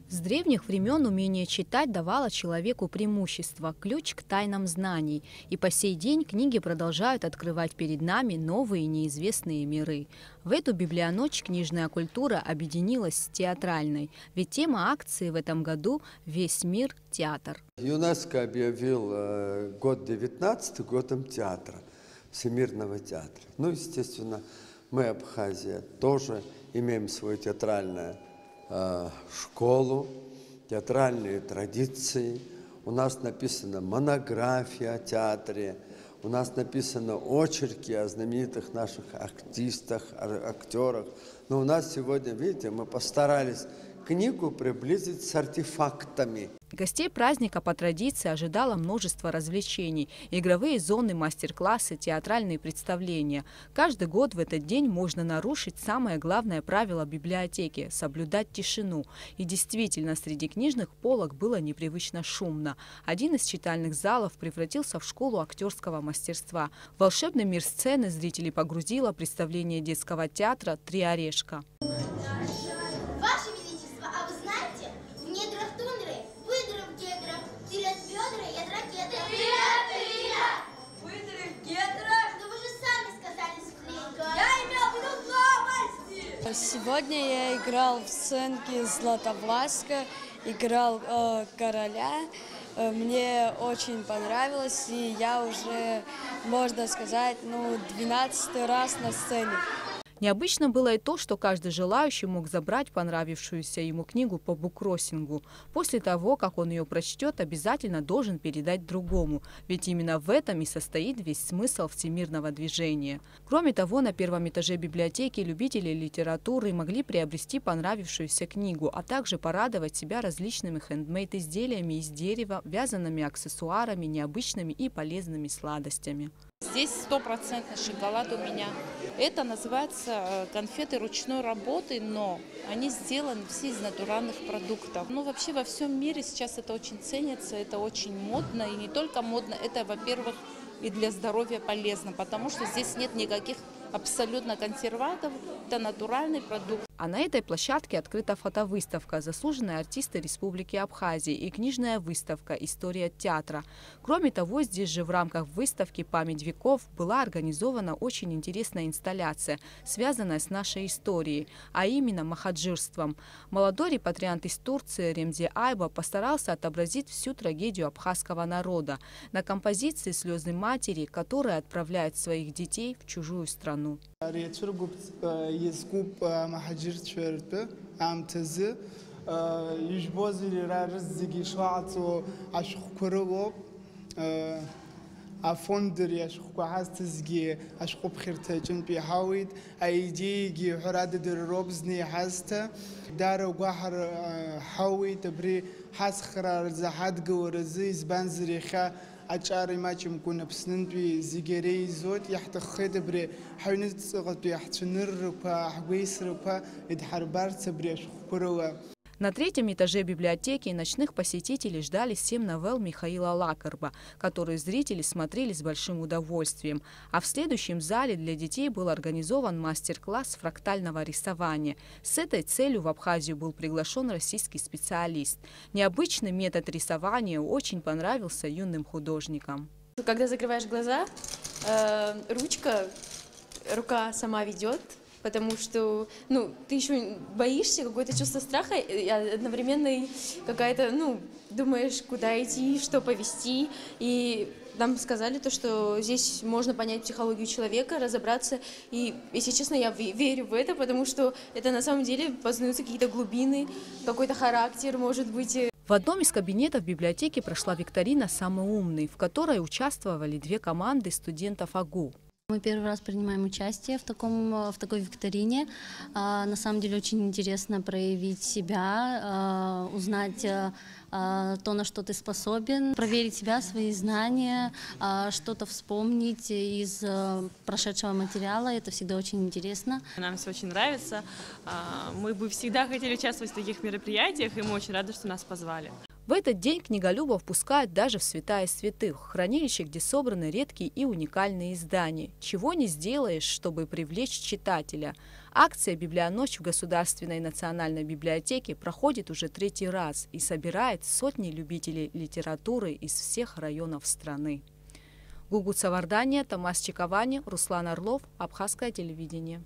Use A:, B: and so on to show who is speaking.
A: С древних времен умение читать давало человеку преимущество, ключ к тайнам знаний. И по сей день книги продолжают открывать перед нами новые неизвестные миры. В эту библионочь книжная культура объединилась с театральной. Ведь тема акции в этом году «Весь мир – театр».
B: ЮНЕСКО объявил год 19 годом театра, Всемирного театра. Ну, естественно, мы, Абхазия, тоже имеем свою театральную школу, театральные традиции. У нас написана монография о театре, у нас написаны очерки о знаменитых наших артистах, актерах. Но у нас сегодня, видите, мы постарались книгу приблизить с артефактами.
A: Гостей праздника по традиции ожидало множество развлечений, игровые зоны, мастер-классы, театральные представления. Каждый год в этот день можно нарушить самое главное правило библиотеки – соблюдать тишину. И действительно, среди книжных полок было непривычно шумно. Один из читальных залов превратился в школу актерского мастерства. В волшебный мир сцены зрителей погрузило представление детского театра «Три орешка».
C: Сегодня я играл в сценке Златовласка, играл короля. Мне очень понравилось, и я уже, можно сказать, 12-й раз на сцене.
A: Необычно было и то, что каждый желающий мог забрать понравившуюся ему книгу по буккроссингу. После того, как он ее прочтет, обязательно должен передать другому, ведь именно в этом и состоит весь смысл всемирного движения. Кроме того, на первом этаже библиотеки любители литературы могли приобрести понравившуюся книгу, а также порадовать себя различными хендмейд-изделиями из дерева, вязаными аксессуарами, необычными и полезными сладостями.
D: Здесь 100% шоколад у меня. Это называется конфеты ручной работы, но они сделаны все из натуральных продуктов. Вообще во всем мире сейчас это очень ценится, это очень модно. И не только модно, это, во-первых, и для здоровья полезно, потому что здесь нет никаких абсолютно консервантов, это натуральный продукт.
A: А на этой площадке открыта фотовыставка «Заслуженные артисты Республики Абхазия» и книжная выставка «История театра». Кроме того, здесь же в рамках выставки «Память веков» была организована очень интересная инсталляция, связанная с нашей историей, а именно махаджирством. Молодой репатриант из Турции Ремзи Айба постарался отобразить всю трагедию абхазского народа на композиции «Слезы матери», которая отправляет своих детей в чужую страну.
E: أفندر يشخو عاستزجي أشخو بخيرته جنبي حاويد أيديجي حراد در روبزني حاسته دار وقهر حاوي تبري حاس خرار زحد جورزي زبانزري خا أشاري ما يمكن بسنندوي زيجري زود يحت خيد بري حينت صغت يحت نر وبا حويس وبا يدحربار تبري أشخو بروا.
A: На третьем этаже библиотеки ночных посетителей ждали 7 новелл Михаила Лакарба, которые зрители смотрели с большим удовольствием. А в следующем зале для детей был организован мастер-класс фрактального рисования. С этой целью в Абхазию был приглашен российский специалист. Необычный метод рисования очень понравился юным художникам.
F: Когда закрываешь глаза, рука сама ведет. Потому что, ты еще боишься, какое-то чувство страха, и одновременно какая-то, думаешь, куда идти, что повести. И нам сказали то, что здесь можно понять психологию человека, разобраться. И, если честно, я верю в это, потому что это на самом деле познаются какие-то глубины, какой-то характер, может быть.
A: В одном из кабинетов библиотеки прошла викторина «Самый умный», в которой участвовали 2 команды студентов АГУ.
G: Мы первый раз принимаем участие в такой викторине. На самом деле очень интересно проявить себя, узнать то, на что ты способен, проверить себя, свои знания, что-то вспомнить из прошедшего материала. Это всегда очень интересно.
H: Нам все очень нравится. Мы бы всегда хотели участвовать в таких мероприятиях, и мы очень рады, что нас позвали.
A: В этот день книголюбов пускают даже в святая святых, хранилище, где собраны редкие и уникальные издания. Чего не сделаешь, чтобы привлечь читателя. Акция «Библионочь» в Государственной национальной библиотеке проходит уже 3-й раз и собирает сотни любителей литературы из всех районов страны. Гугут Савардания, Томас Чиковани, Руслан Орлов, Абхазское телевидение.